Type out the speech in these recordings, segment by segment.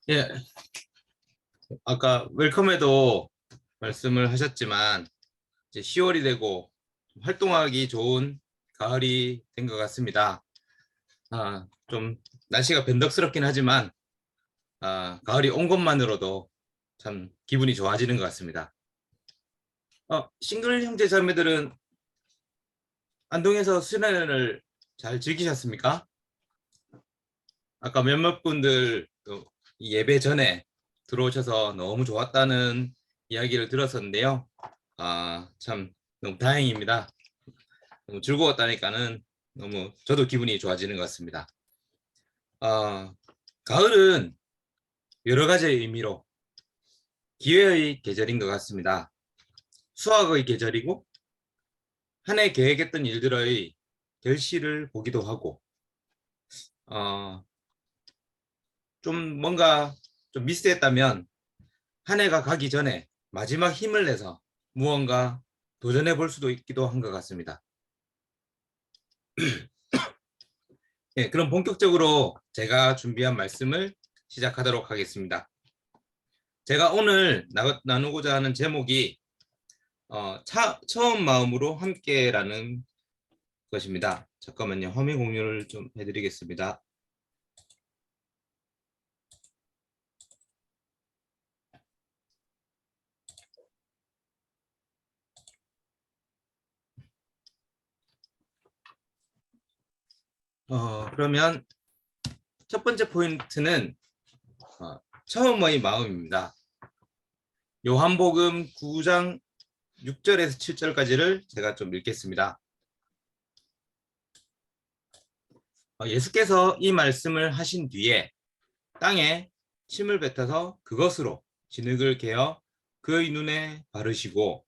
예, 아까 웰컴에도 말씀을 하셨지만 이제 10월이 되고 활동하기 좋은 가을이 된 것 같습니다. 좀 날씨가 변덕스럽긴 하지만 가을이 온 것만으로도 참 기분이 좋아지는 것 같습니다. 싱글 형제 자매들은 안동에서 수련회를 잘 즐기셨습니까? 아까 몇몇 분들 이 예배 전에 들어오셔서 너무 좋았다는 이야기를 들었었는데요. 참 너무 다행입니다. 너무 즐거웠다니까는 너무 저도 기분이 좋아지는 것 같습니다. 아, 가을은 여러 가지 의미로 기회의 계절인 것 같습니다. 수확의 계절이고 한 해 계획했던 일들의 결실을 보기도 하고 어, 좀 뭔가 좀 미스했다면 한 해가 가기 전에 마지막 힘을 내서 무언가 도전해 볼 수도 있기도 한 것 같습니다. 예, 그럼 본격적으로 제가 준비한 말씀을 시작하도록 하겠습니다. 제가 오늘 나누고자 하는 제목이 처음 마음으로 함께라는 것입니다. 잠깐만요. 화면 공유를 좀 해드리겠습니다. 그러면 첫 번째 포인트는 처음의 마음입니다. 요한복음 9장 6절에서 7절까지를 제가 좀 읽겠습니다. 예수께서 이 말씀을 하신 뒤에 땅에 침을 뱉어서 그것으로 진흙을 개어 그의 눈에 바르시고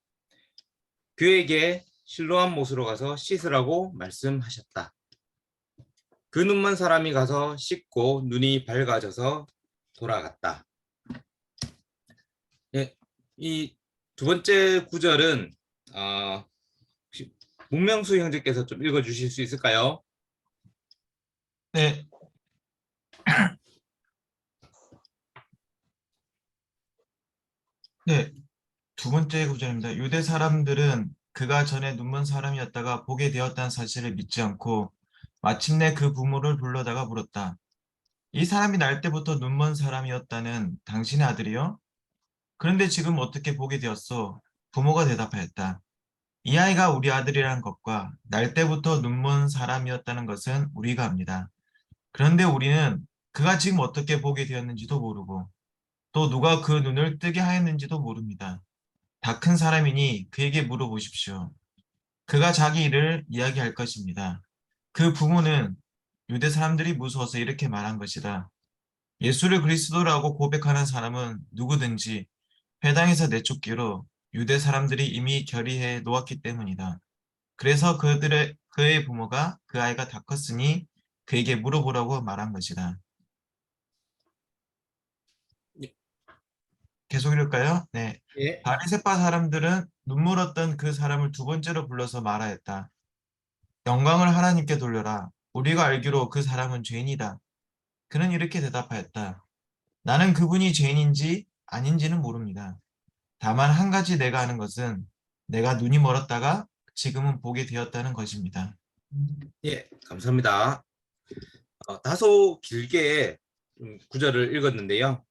그에게 실로암 못으로 가서 씻으라고 말씀하셨다. 그 눈먼 사람이 가서 씻고 눈이 밝아져서 돌아갔다. 예, 이 두 번째 구절은 문명수 형제께서 좀 읽어주실 수 있을까요? 네. 네. 두 번째 구절입니다. 유대 사람들은 그가 전에 눈먼 사람이었다가 보게 되었다는 사실을 믿지 않고 마침내 그 부모를 불러다가 물었다. 이 사람이 날 때부터 눈먼 사람이었다는 당신의 아들이요? 그런데 지금 어떻게 보게 되었소? 부모가 대답하였다. 이 아이가 우리 아들이라는 것과 날 때부터 눈먼 사람이었다는 것은 우리가 압니다. 그런데 우리는 그가 지금 어떻게 보게 되었는지도 모르고 또 누가 그 눈을 뜨게 하였는지도 모릅니다. 다 큰 사람이니 그에게 물어보십시오. 그가 자기 일을 이야기할 것입니다. 그 부모는 유대 사람들이 무서워서 이렇게 말한 것이다. 예수를 그리스도라고 고백하는 사람은 누구든지 회당에서 내쫓기로 유대 사람들이 이미 결의해 놓았기 때문이다. 그래서 그의 부모가 그 아이가 다 컸으니 그에게 물어보라고 말한 것이다. 계속 읽을까요? 네. 예. 바리새파 사람들은 눈물 없던 그 사람을 두 번째로 불러서 말하였다. 영광을 하나님께 돌려라. 우리가 알기로 그 사람은 죄인이다. 그는 이렇게 대답하였다. 나는 그분이 죄인인지 아닌지는 모릅니다. 다만 한 가지 내가 아는 것은 내가 눈이 멀었다가 지금은 보게 되었다는 것입니다. 예, 감사합니다. 다소 길게 구절을 읽었는데요.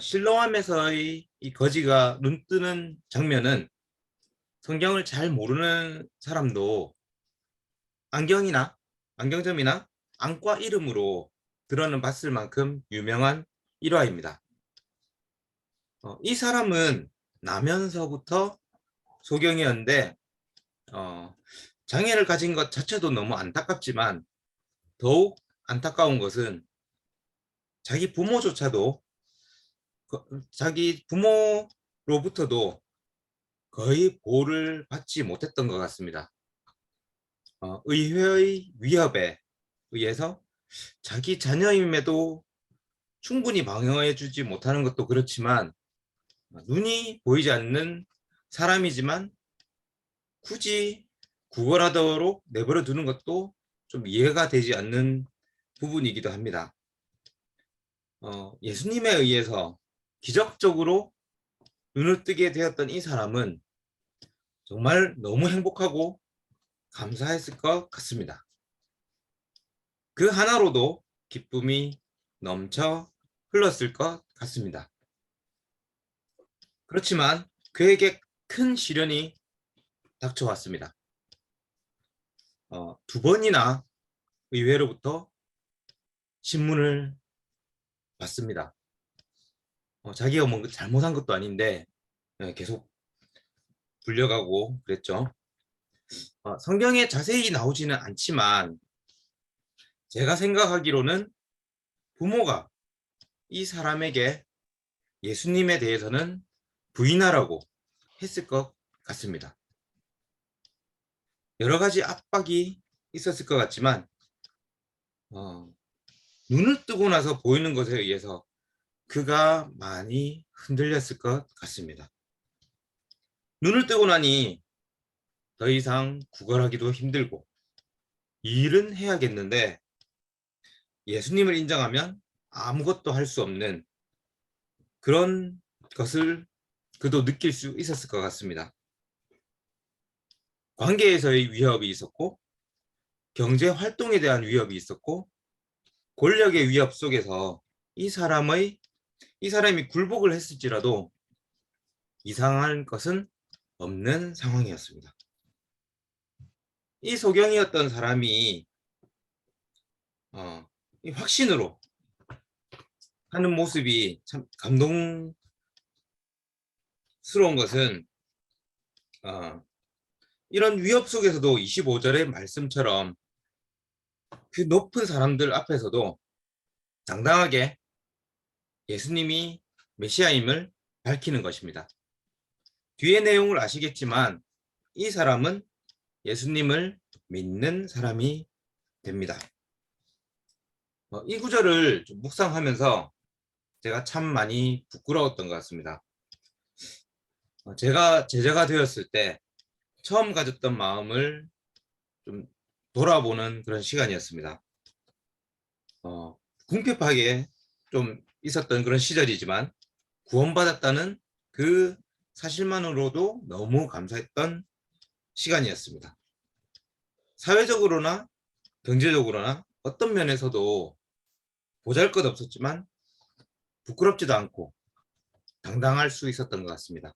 실로암에서의 이 거지가 눈 뜨는 장면은 성경을 잘 모르는 사람도 안경이나 안경점이나 안과 이름으로 들어는 봤을 만큼 유명한 일화입니다. 이 사람은 나면서부터 소경이었는데 장애를 가진 것 자체도 너무 안타깝지만 더욱 안타까운 것은 자기 부모조차도 자기 부모로부터도 거의 보호를 받지 못했던 것 같습니다. 의회의 위협에 의해서 자기 자녀임에도 충분히 방어해주지 못하는 것도 그렇지만 눈이 보이지 않는 사람이지만 굳이 구걸하도록 내버려 두는 것도 좀 이해가 되지 않는 부분이기도 합니다. 예수님에 의해서 기적적으로 눈을 뜨게 되었던 이 사람은 정말 너무 행복하고 감사했을 것 같습니다. 그 하나로도 기쁨이 넘쳐 흘렀을 것 같습니다. 그렇지만 그에게 큰 시련이 닥쳐왔습니다. 두 번이나 의회로부터 신문을 받습니다. 자기가 뭔가 잘못한 것도 아닌데 계속 불려가고 그랬죠. 성경에 자세히 나오지는 않지만 제가 생각하기로는 부모가 이 사람에게 예수님에 대해서는 부인하라고 했을 것 같습니다. 여러 가지 압박이 있었을 것 같지만 눈을 뜨고 나서 보이는 것에 의해서 그가 많이 흔들렸을 것 같습니다. 눈을 뜨고 나니 더 이상 구걸하기도 힘들고 일은 해야겠는데 예수님을 인정하면 아무것도 할 수 없는 그런 것을 그도 느낄 수 있었을 것 같습니다. 관계에서의 위협이 있었고 경제 활동에 대한 위협이 있었고 권력의 위협 속에서 이 사람이 굴복을 했을지라도 이상한 것은 없는 상황이었습니다. 이 소경이었던 사람이 이 확신으로 하는 모습이 참 감동스러운 것은 이런 위협 속에서도 25절의 말씀처럼 그 높은 사람들 앞에서도 당당하게 예수님이 메시아임을 밝히는 것입니다. 뒤의 내용을 아시겠지만 이 사람은 예수님을 믿는 사람이 됩니다. 이 구절을 좀 묵상하면서 제가 참 많이 부끄러웠던 것 같습니다. 제가 제자가 되었을 때 처음 가졌던 마음을 좀 돌아보는 그런 시간이었습니다. 궁핍하게 좀 있었던 그런 시절이지만 구원받았다는 그 사실만으로도 너무 감사했던 시간이었습니다. 사회적으로나 경제적으로나 어떤 면에서도 보잘것없었지만 부끄럽지도 않고 당당할 수 있었던 것 같습니다.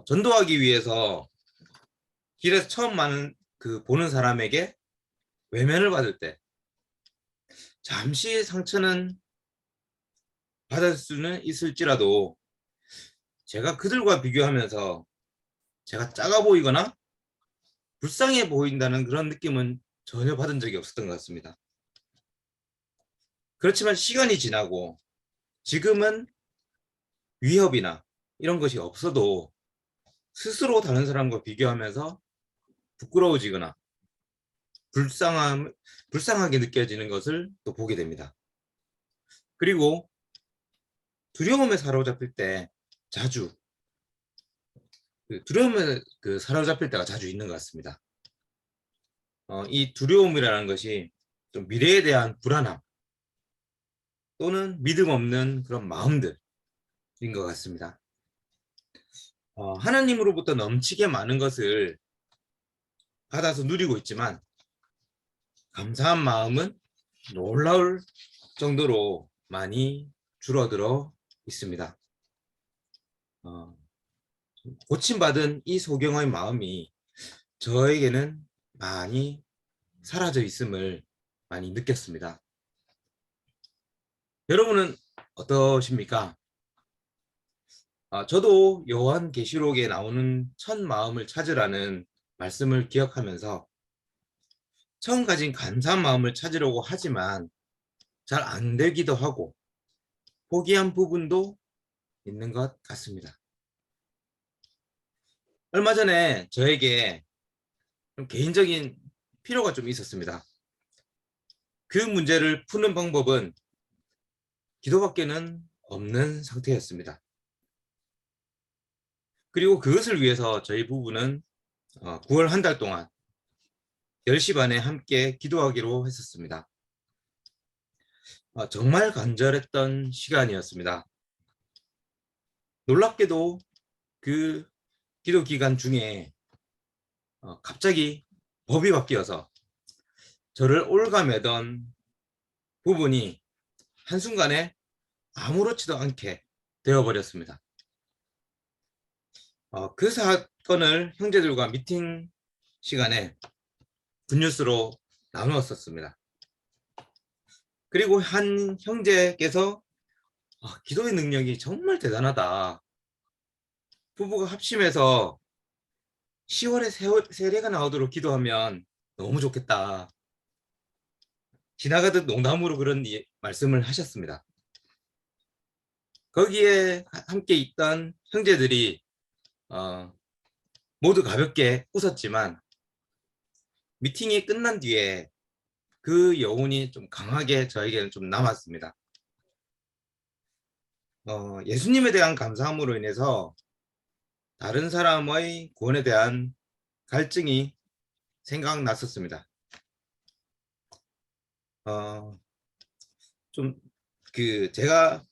전도하기 위해서 길에서 처음 보는 사람에게 외면을 받을 때 잠시 상처는 받을 수는 있을지라도 제가 그들과 비교하면서 제가 작아 보이거나 불쌍해 보인다는 그런 느낌은 전혀 받은 적이 없었던 것 같습니다. 그렇지만 시간이 지나고 지금은 위협이나 이런 것이 없어도 스스로 다른 사람과 비교하면서 부끄러워지거나 불쌍하게 느껴지는 것을 또 보게 됩니다. 그리고 두려움에 사로잡힐 때 자주 두려움에 사로잡힐 때가 자주 있는 것 같습니다. 이 두려움이라는 것이 좀 미래에 대한 불안함 또는 믿음 없는 그런 마음들인 것 같습니다. 하나님으로부터 넘치게 많은 것을 받아서 누리고 있지만 감사한 마음은 놀라울 정도로 많이 줄어들어 있습니다. 고침받은 이 소경의 마음이 저에게는 많이 사라져 있음을 많이 느꼈습니다. 여러분은 어떠십니까? 저도 요한계시록에 나오는 첫 마음을 찾으라는 말씀을 기억하면서 처음 가진 감사한 마음을 찾으려고 하지만 잘 안 되기도 하고 포기한 부분도 있는 것 같습니다. 얼마 전에 저에게 좀 개인적인 필요가 좀 있었습니다. 그 문제를 푸는 방법은 기도밖에는 없는 상태였습니다. 그리고 그것을 위해서 저희 부부는 9월 한 달 동안 10시 반에 함께 기도하기로 했었습니다. 정말 간절했던 시간이었습니다. 놀랍게도 그 기도 기간 중에 갑자기 법이 바뀌어서 저를 올가매던 부분이 한순간에 아무렇지도 않게 되어버렸습니다. 그 사건을 형제들과 미팅 시간에 굿뉴스로 나누었었습니다. 그리고 한 형제께서 기도의 능력이 정말 대단하다. 부부가 합심해서 10월에 세례가 나오도록 기도하면 너무 좋겠다. 지나가듯 농담으로 그런 말씀을 하셨습니다. 거기에 함께 있던 형제들이 모두 가볍게 웃었지만 미팅이 끝난 뒤에 그 여운이 좀 강하게 저에게는 좀 남았습니다. 예수님에 대한 감사함으로 인해서 다른 사람의 구원에 대한 갈증이 생각났었습니다. 좀 제가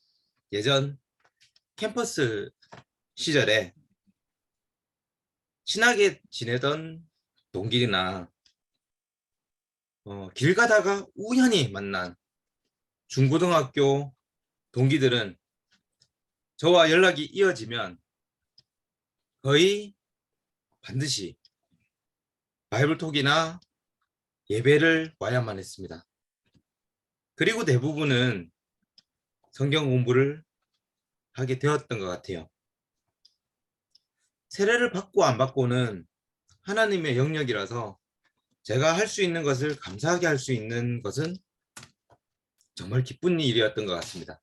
예전 캠퍼스 시절에 친하게 지내던 동기나 길 가다가 우연히 만난 중고등학교 동기들은 저와 연락이 이어지면 거의 반드시 바이블톡이나 예배를 와야만 했습니다. 그리고 대부분은 성경 공부를 하게 되었던 것 같아요. 세례를 받고 안 받고는 하나님의 영역이라서 제가 할 수 있는 것을 감사하게 할 수 있는 것은 정말 기쁜 일이었던 것 같습니다.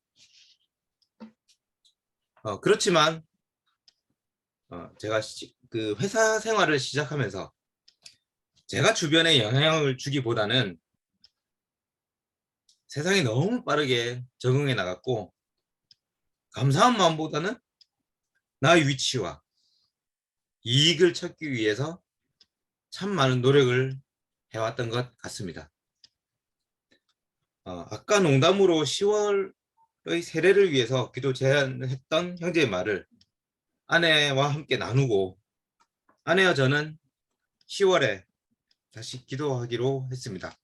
그렇지만 제가 그 회사 생활을 시작하면서 제가 주변에 영향을 주기보다는 세상이 너무 빠르게 적응해 나갔고 감사한 마음보다는 나의 위치와 이익을 찾기 위해서 참 많은 노력을 해왔던 것 같습니다. 아까 농담으로 10월의 세례를 위해서 기도 제안했던 형제의 말을 아내와 함께 나누고 아내와 저는 10월에 다시 기도하기로 했습니다.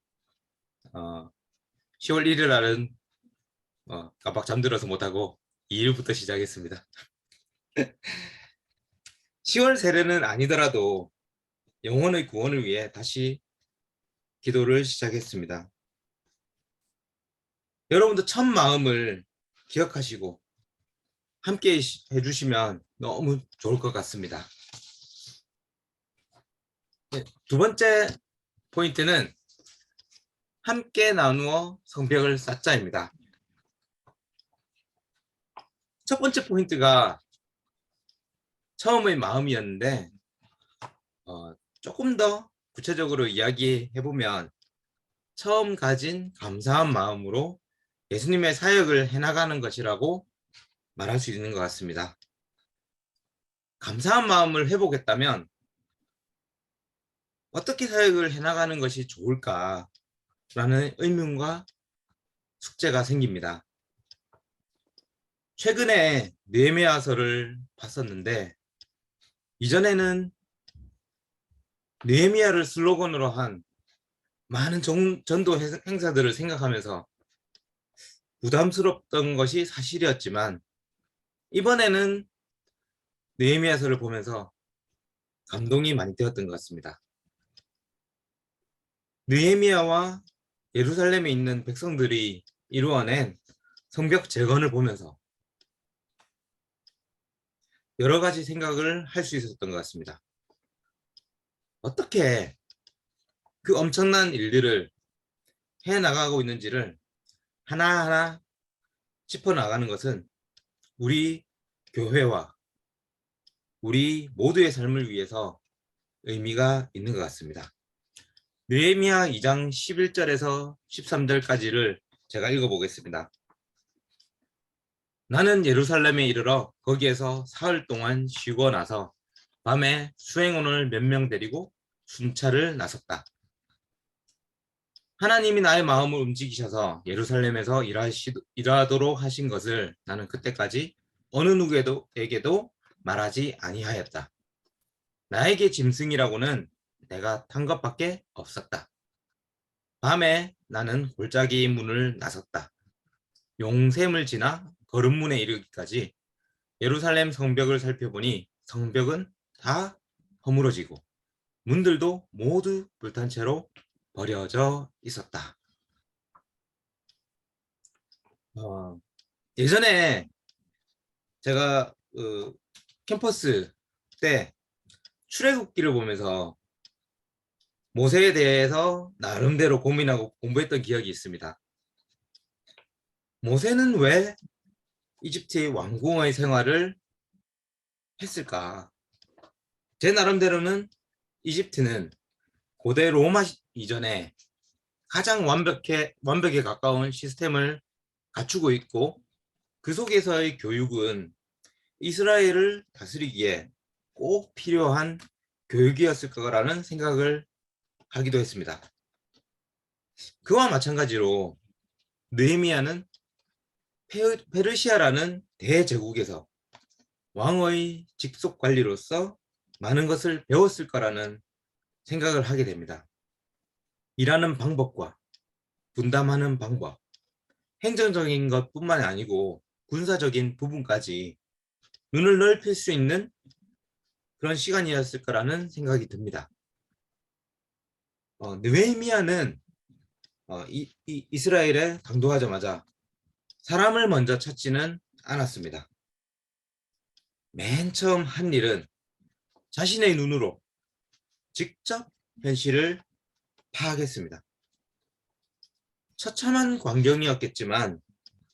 10월 1일 날은 깜빡 잠들어서 못하고 2일부터 시작했습니다. 10월 세례는 아니더라도 영혼의 구원을 위해 다시 기도를 시작했습니다. 여러분도 첫 마음을 기억하시고 함께 해주시면 너무 좋을 것 같습니다. 두 번째 포인트는 함께 나누어 성벽을 쌓자입니다. 첫 번째 포인트가 처음의 마음이었는데 조금 더 구체적으로 이야기해보면 처음 가진 감사한 마음으로 예수님의 사역을 해나가는 것이라고 말할 수 있는 것 같습니다. 감사한 마음을 회복했다면 어떻게 사역을 해나가는 것이 좋을까라는 의문과 숙제가 생깁니다. 최근에 느헤미야서를 봤었는데 이전에는 느헤미야를 슬로건으로 한 많은 전도 행사들을 생각하면서 부담스럽던 것이 사실이었지만 이번에는 느헤미야서를 보면서 감동이 많이 되었던 것 같습니다. 느헤미야와 예루살렘에 있는 백성들이 이루어낸 성벽 재건을 보면서 여러 가지 생각을 할 수 있었던 것 같습니다. 어떻게 그 엄청난 일들을 해나가고 있는지를 하나하나 짚어나가는 것은 우리 교회와 우리 모두의 삶을 위해서 의미가 있는 것 같습니다. 느헤미야 2장 11절에서 13절까지를 제가 읽어보겠습니다. 나는 예루살렘에 이르러 거기에서 사흘 동안 쉬고 나서 밤에 수행원을 몇 명 데리고 순찰을 나섰다. 하나님이 나의 마음을 움직이셔서 예루살렘에서 일하도록 하신 것을 나는 그때까지 어느 누구에게도 말하지 아니하였다. 나에게 짐승이라고는 내가 탄 것밖에 없었다. 밤에 나는 골짜기 문을 나섰다. 용샘을 지나 거름문에 이르기까지 예루살렘 성벽을 살펴보니 성벽은 다 허물어지고 문들도 모두 불탄 채로 버려져 있었다. 예전에 제가 캠퍼스 때 출애굽기를 보면서 모세에 대해서 나름대로 고민하고 공부했던 기억이 있습니다. 모세는 왜 이집트의 왕궁의 생활을 했을까? 제 나름대로는 이집트는 고대 로마 이전에 가장 완벽에 가까운 시스템을 갖추고 있고 그 속에서의 교육은 이스라엘을 다스리기에 꼭 필요한 교육이었을 거라는 생각을 하기도 했습니다. 그와 마찬가지로 느헤미야는 페르시아라는 대제국에서 왕의 직속 관리로서 많은 것을 배웠을 거라는 생각을 하게 됩니다. 일하는 방법과 분담하는 방법, 행정적인 것뿐만 아니고 군사적인 부분까지 눈을 넓힐 수 있는 그런 시간이었을 거라는 생각이 듭니다. 느헤미야는 이스라엘에 강도하자마자 사람을 먼저 찾지는 않았습니다. 맨 처음 한 일은 자신의 눈으로 직접 현실을 파악했습니다. 처참한 광경이었겠지만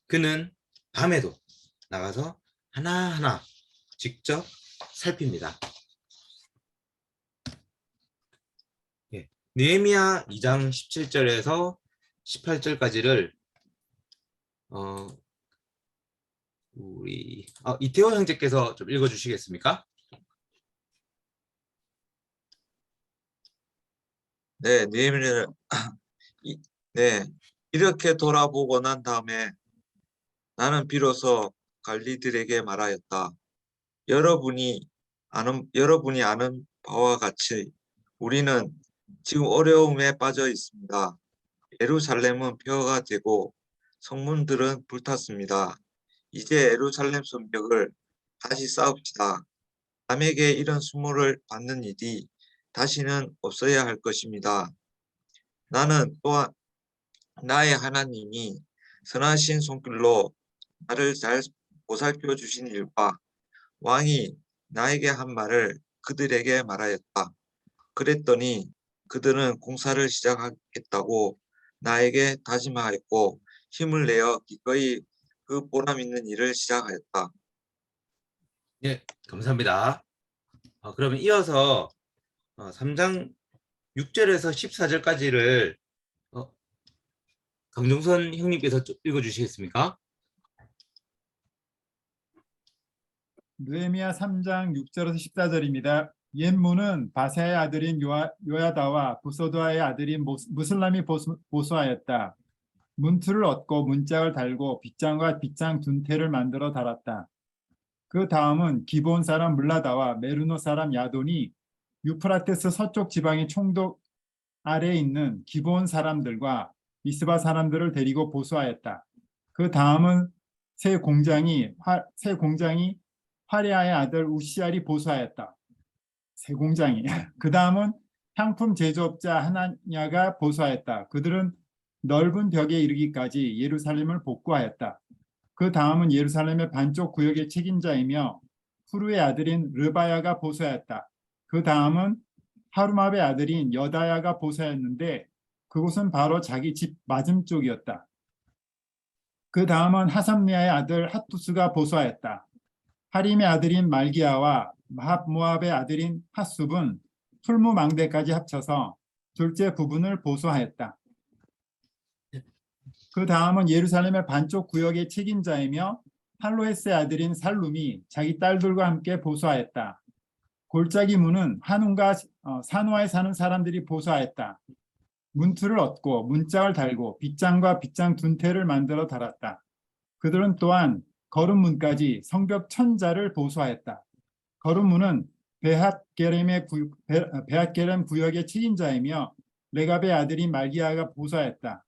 그는 밤에도 나가서 하나하나 직접 살핍니다. 느헤미야 2장 17절에서 18절까지를 우리 이태호 형제께서 좀 읽어주시겠습니까? 네, 느헤미야 네, 이렇게 돌아보고 난 다음에 나는 비로소 관리들에게 말하였다. 여러분이 아는 바와 같이 우리는 지금 어려움에 빠져 있습니다. 예루살렘은 폐허가 되고 성문들은 불탔습니다. 이제 예루살렘 성벽을 다시 쌓읍시다. 남에게 이런 수모를 받는 일이 다시는 없어야 할 것입니다. 나는 또한 나의 하나님이 선하신 손길로 나를 잘 보살펴 주신 일과 왕이 나에게 한 말을 그들에게 말하였다. 그랬더니 그들은 공사를 시작하겠다고 나에게 다짐하였고 힘을 내어 기꺼이 그 보람 있는 일을 시작하였다. 네, 감사합니다. 그러면 이어서 3장 6절에서 14절까지를 강종선 형님께서 읽어주시겠습니까? 느헤미야 3장 6절에서 14절입니다. 옛 문은 바세의 아들인 요야다와 부소도아의 아들인 무슬람이 보수하였다. 문틀을 얻고 문짝을 달고 빗장과 빗장 둔태를 만들어 달았다. 그 다음은 기브온 사람 물라다와 메르노 사람 야돈이 유프라테스 서쪽 지방의 총독 아래에 있는 기브온 사람들과 미스바 사람들을 데리고 보수하였다. 그 다음은 새 공장이 화레아의 아들 우시알이 보수하였다. 새 공장이. 그 다음은 향품 제조업자 하나냐가 보수하였다. 그들은 넓은 벽에 이르기까지 예루살렘을 복구하였다. 그 다음은 예루살렘의 반쪽 구역의 책임자이며 후루의 아들인 르바야가 보수하였다. 그 다음은 하루맙의 아들인 여다야가 보수하였는데 그곳은 바로 자기 집 맞은쪽이었다. 그 다음은 하삼리아의 아들 핫투스가 보수하였다. 하림의 아들인 말기야와 모압의 아들인 핫숲은 풀무망대까지 합쳐서 둘째 부분을 보수하였다. 그 다음은 예루살렘의 반쪽 구역의 책임자이며 할로헤스의 아들인 살룸이 자기 딸들과 함께 보수하였다. 골짜기 문은 한운과 산호아에 사는 사람들이 보수하였다. 문틀을 얻고 문짝을 달고 빗장과 빗장 둔태를 만들어 달았다. 그들은 또한 거름문까지 성벽 천자를 보수하였다. 거름문은 베핫게렘 구역의 책임자이며 레갑의 아들인 말기야가 보수하였다.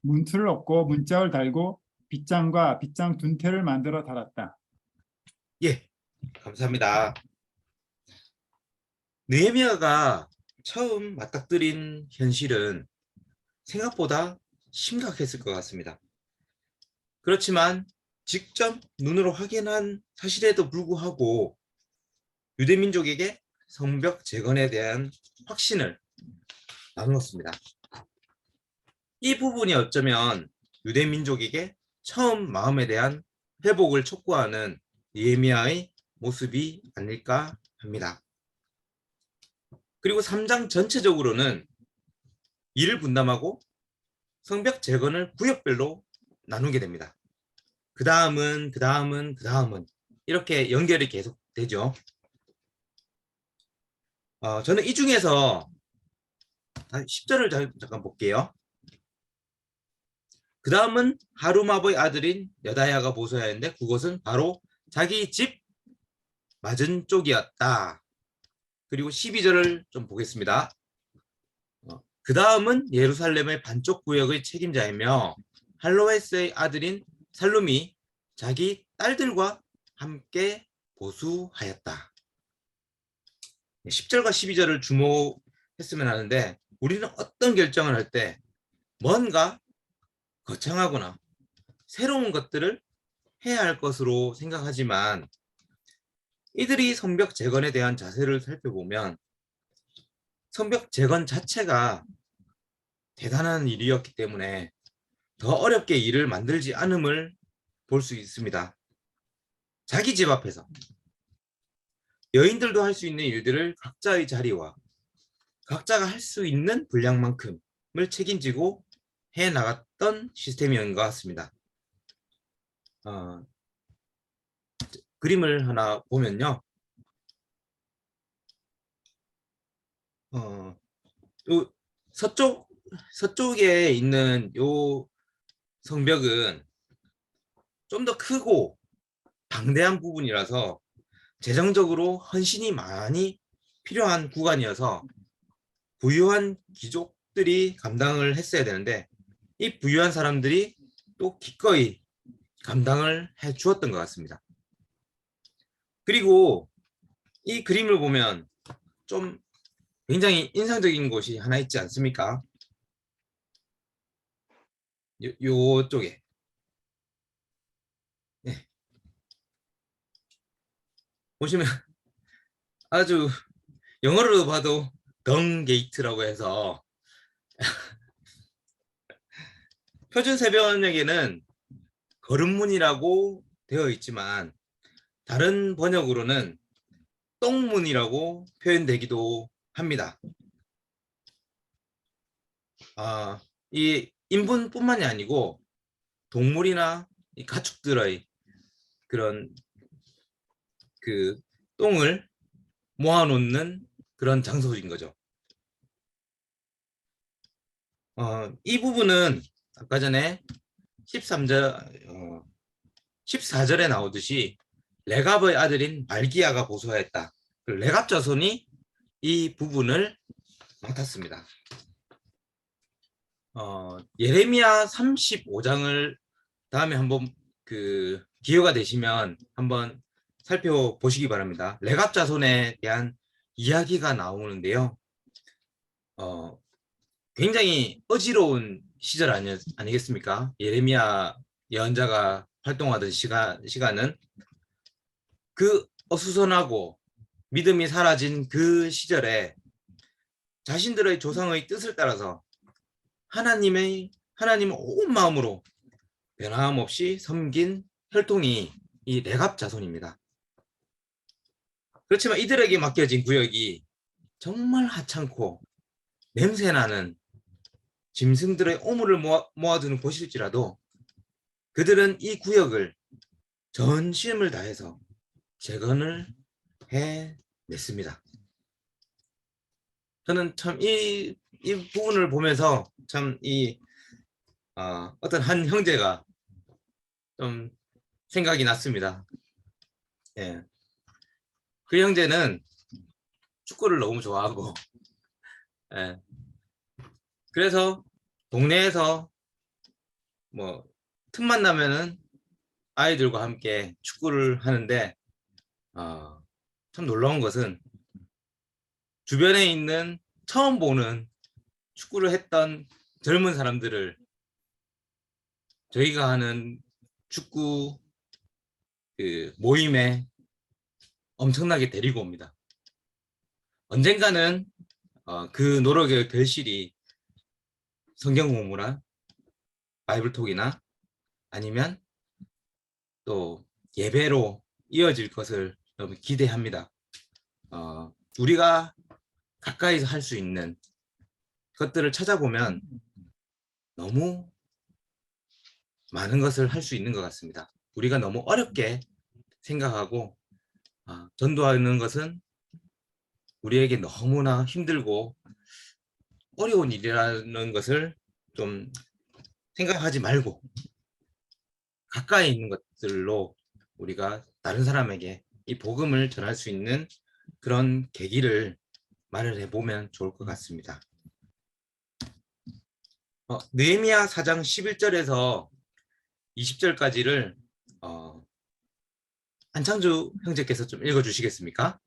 문틀을 얻고 문짝을 달고 빗장과 빗장 둔태를 만들어 달았다. 예, 감사합니다. 느헤미야가 처음 맞닥뜨린 현실은 생각보다 심각했을 것 같습니다. 그렇지만 직접 눈으로 확인한 사실에도 불구하고 유대민족에게 성벽 재건에 대한 확신을 나누었습니다. 이 부분이 어쩌면 유대민족에게 처음 마음에 대한 회복을 촉구하는 느헤미야의 모습이 아닐까 합니다. 그리고 3장 전체적으로는 일을 분담하고 성벽 재건을 구역별로 나누게 됩니다. 그 다음은 이렇게 연결이 계속 되죠. 저는 이 중에서 10절을 잠깐 볼게요. 그 다음은 하루마브의 아들인 여다야가 보수하였는데 그곳은 바로 자기 집 맞은 쪽이었다. 그리고 12절을 좀 보겠습니다. 그 다음은 예루살렘의 반쪽 구역의 책임자이며 할로헤스의 아들인 살룸이 자기 딸들과 함께 보수하였다. 10절과 12절을 주목했으면 하는데 우리는 어떤 결정을 할 때 뭔가 거창하거나 새로운 것들을 해야 할 것으로 생각하지만 이들이 성벽 재건에 대한 자세를 살펴보면 성벽 재건 자체가 대단한 일이었기 때문에 더 어렵게 일을 만들지 않음을 볼 수 있습니다. 자기 집 앞에서 여인들도 할 수 있는 일들을 각자의 자리와 각자가 할 수 있는 분량만큼을 책임지고 해 나갔던 시스템이었던 것 같습니다. 그림을 하나 보면요. 요 서쪽에 있는 요 성벽은 좀 더 크고 방대한 부분이라서 재정적으로 헌신이 많이 필요한 구간이어서 부유한 귀족들이 감당을 했어야 되는데 이 부유한 사람들이 또 기꺼이 감당을 해 주었던 것 같습니다. 그리고 이 그림을 보면 좀 굉장히 인상적인 곳이 하나 있지 않습니까? 요쪽에. 네. 보시면 아주 영어로 봐도 덩 게이트라고 해서 표준 세번역에는 거름문이라고 되어 있지만 다른 번역으로는 똥문이라고 표현되기도 합니다. 이 인분뿐만이 아니고 동물이나 이 가축들의 그런 그 똥을 모아놓는 그런 장소인 거죠. 이 부분은 아까 전에 14절에 나오듯이 레갑의 아들인 말기야가 보수하였다. 레갑 자손이 이 부분을 맡았습니다. 예레미야 35장을 다음에 한번 기회가 되시면 한번 살펴보시기 바랍니다. 레갑 자손에 대한 이야기가 나오는데요. 굉장히 어지러운 시절 아니겠습니까? 예레미야 예언자가 활동하던 시간은 그 어수선하고 믿음이 사라진 그 시절에 자신들의 조상의 뜻을 따라서 하나님을 온 마음으로 변함없이 섬긴 혈통이 이 레갑 자손입니다. 그렇지만 이들에게 맡겨진 구역이 정말 하찮고 냄새나는 짐승들의 오물을 모아두는 곳일지라도 그들은 이 구역을 전심을 다해서 재건을 해냈습니다. 저는 참 이 이 부분을 보면서 참 어떤 한 형제가 좀 생각이 났습니다. 예. 그 형제는 축구를 너무 좋아하고, 예. 그래서 동네에서 뭐 틈만 나면은 아이들과 함께 축구를 하는데, 참 놀라운 것은 주변에 있는 처음 보는 축구를 했던 젊은 사람들을 저희가 하는 축구 그 모임에 엄청나게 데리고 옵니다. 언젠가는 그 노력의 결실이 성경 공부나 바이블톡이나 아니면 또 예배로 이어질 것을 너무 기대합니다. 우리가 가까이서 할 수 있는 것들을 찾아보면 너무 많은 것을 할 수 있는 것 같습니다. 우리가 너무 어렵게 생각하고 전도하는 것은 우리에게 너무나 힘들고 어려운 일이라는 것을 좀 생각하지 말고 가까이 있는 것들로 우리가 다른 사람에게 이 복음을 전할 수 있는 그런 계기를 마련해 보면 좋을 것 같습니다. 느헤미야 4장 11절에서 20절까지를 한창주 형제께서 좀 읽어주시겠습니까?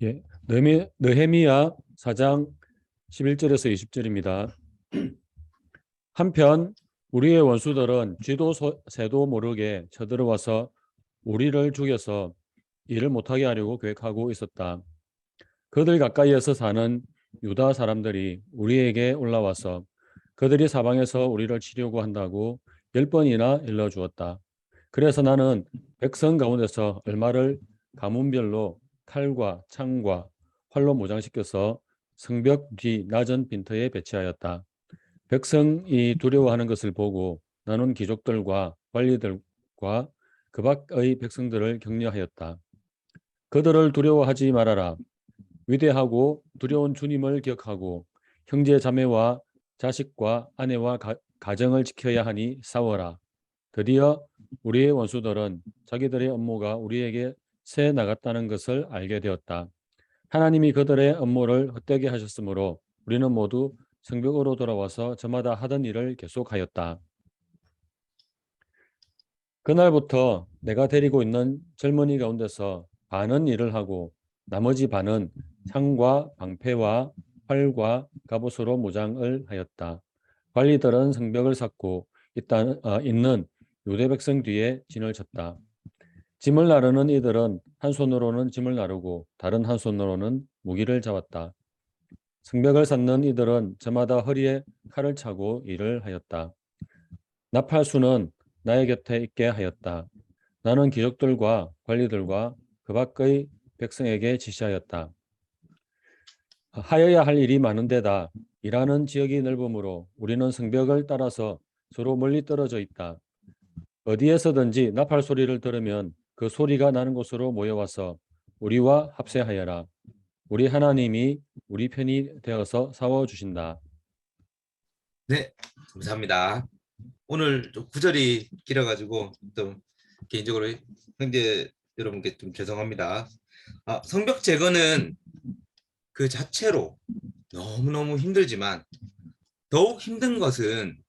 예, 느헤미야 4장 11절에서 20절입니다. 한편 우리의 원수들은 쥐도 새도 모르게 쳐들어와서 우리를 죽여서 일을 못하게 하려고 계획하고 있었다. 그들 가까이에서 사는 유다 사람들이 우리에게 올라와서 그들이 사방에서 우리를 치려고 한다고 10번이나 일러주었다. 그래서 나는 백성 가운데서 얼마를 가문별로 칼과 창과 활로 무장시켜서 성벽 뒤 낮은 빈터에 배치하였다. 백성이 두려워하는 것을 보고 나는 귀족들과 관리들과 그 밖의 백성들을 격려하였다. 그들을 두려워하지 말아라. 위대하고 두려운 주님을 기억하고 형제 자매와 자식과 아내와 가정을 지켜야 하니 싸워라. 드디어 우리의 원수들은 자기들의 업무가 우리에게 새 나갔다는 것을 알게 되었다. 하나님이 그들의 업무를 헛되게 하셨으므로 우리는 모두 성벽으로 돌아와서 저마다 하던 일을 계속하였다. 그날부터 내가 데리고 있는 젊은이 가운데서 반은 일을 하고 나머지 반은 창과 방패와 활과 갑옷으로 무장을 하였다. 관리들은 성벽을 쌓고 있는 유대 백성 뒤에 진을 쳤다. 짐을 나르는 이들은 한 손으로는 짐을 나르고 다른 한 손으로는 무기를 잡았다. 성벽을 쌓는 이들은 저마다 허리에 칼을 차고 일을 하였다. 나팔수는 나의 곁에 있게 하였다. 나는 귀족들과 관리들과 그 밖의 백성에게 지시하였다. 하여야 할 일이 많은데다 일하는 지역이 넓으므로 우리는 성벽을 따라서 서로 멀리 떨어져 있다. 어디에서든지 나팔 소리를 들으면 그 소리가 나는 곳으로 모여와서 우리와 합세하여라. 우리 하나님이 우리 편이 되어서 싸워주신다. 네, 감사합니다. 오늘 좀 구절이 길어가지고 좀 개인적으로 형제 여러분께 좀 죄송합니다. 성벽 제거는 그 자체로 너무너무 힘들지만 더욱 힘든 것은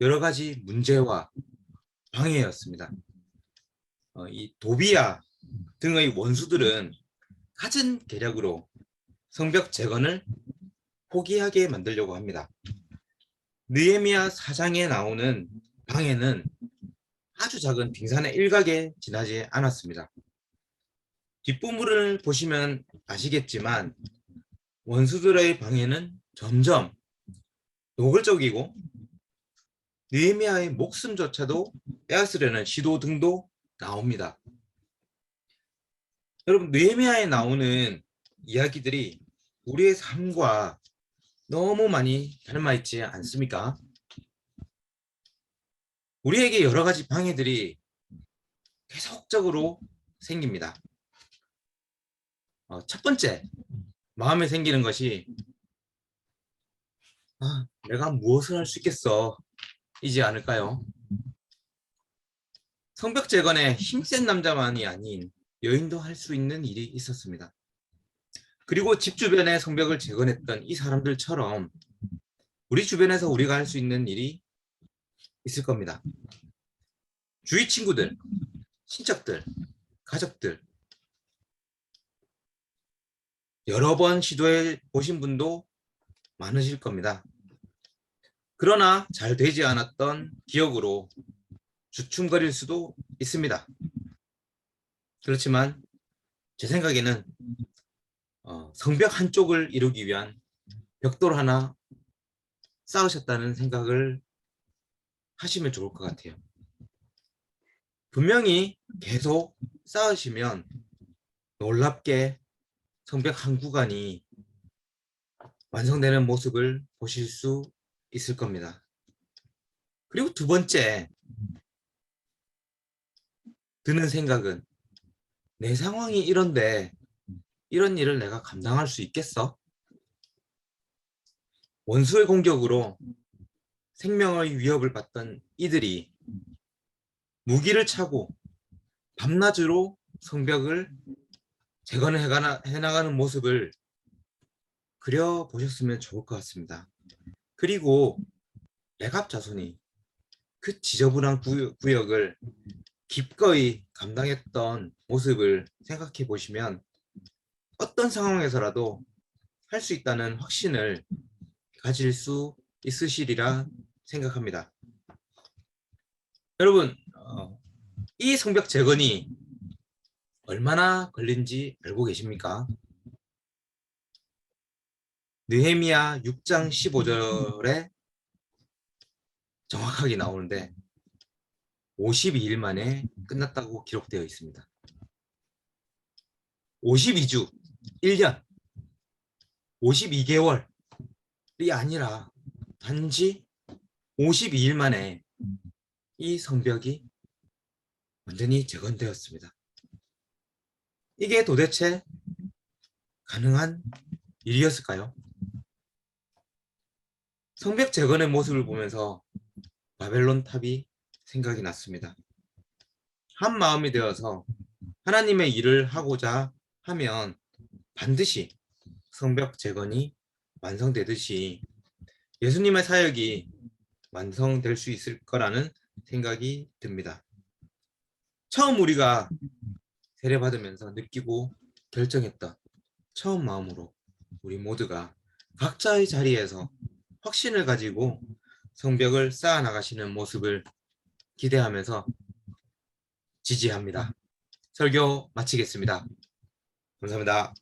여러 가지 문제와 방해였습니다. 이 도비야 등의 원수들은 갖은 계략으로 성벽 재건을 포기하게 만들려고 합니다. 느헤미야 4장에 나오는 방해는 아주 작은 빙산의 일각에 지나지 않았습니다. 뒷부분을 보시면 아시겠지만 원수들의 방해는 점점 노골적이고 느헤미야의 목숨조차도 빼앗으려는 시도 등도 나옵니다. 여러분, 느헤미야에 나오는 이야기들이 우리의 삶과 너무 많이 닮아 있지 않습니까? 우리에게 여러 가지 방해들이 계속적으로 생깁니다. 첫 번째 마음에 생기는 것이 내가 무엇을 할 수 있겠어 이지 않을까요? 성벽 재건에 힘센 남자만이 아닌 여인도 할 수 있는 일이 있었습니다. 그리고 집 주변에 성벽을 재건했던 이 사람들처럼 우리 주변에서 우리가 할 수 있는 일이 있을 겁니다. 주위 친구들, 친척들, 가족들 여러 번 시도해 보신 분도 많으실 겁니다. 그러나 잘 되지 않았던 기억으로 주춤거릴 수도 있습니다. 그렇지만 제 생각에는 성벽 한쪽을 이루기 위한 벽돌 하나 쌓으셨다는 생각을 하시면 좋을 것 같아요. 분명히 계속 쌓으시면 놀랍게 성벽 한 구간이 완성되는 모습을 보실 수 있을 겁니다. 그리고 두 번째 드는 생각은 내 상황이 이런데 이런 일을 내가 감당할 수 있겠어? 원수의 공격으로 생명의 위협을 받던 이들이 무기를 차고 밤낮으로 성벽을 재건해나가는 모습을 그려보셨으면 좋을 것 같습니다. 그리고 레갑 자손이 그 지저분한 구역을 기꺼이 감당했던 모습을 생각해 보시면 어떤 상황에서라도 할 수 있다는 확신을 가질 수 있으시리라 생각합니다. 여러분, 이 성벽 재건이 얼마나 걸린지 알고 계십니까? 느헤미야 6장 15절에 정확하게 나오는데 52일 만에 끝났다고 기록되어 있습니다. 52주, 1년, 52개월이 아니라 단지 52일 만에 이 성벽이 완전히 재건되었습니다. 이게 도대체 가능한 일이었을까요? 성벽 재건의 모습을 보면서 바벨론 탑이 생각이 났습니다. 한 마음이 되어서 하나님의 일을 하고자 하면 반드시 성벽 재건이 완성되듯이 예수님의 사역이 완성될 수 있을 거라는 생각이 듭니다. 처음 우리가 세례받으면서 느끼고 결정했던 처음 마음으로 우리 모두가 각자의 자리에서 확신을 가지고 성벽을 쌓아 나가시는 모습을 기대하면서 지지합니다. 설교 마치겠습니다. 감사합니다.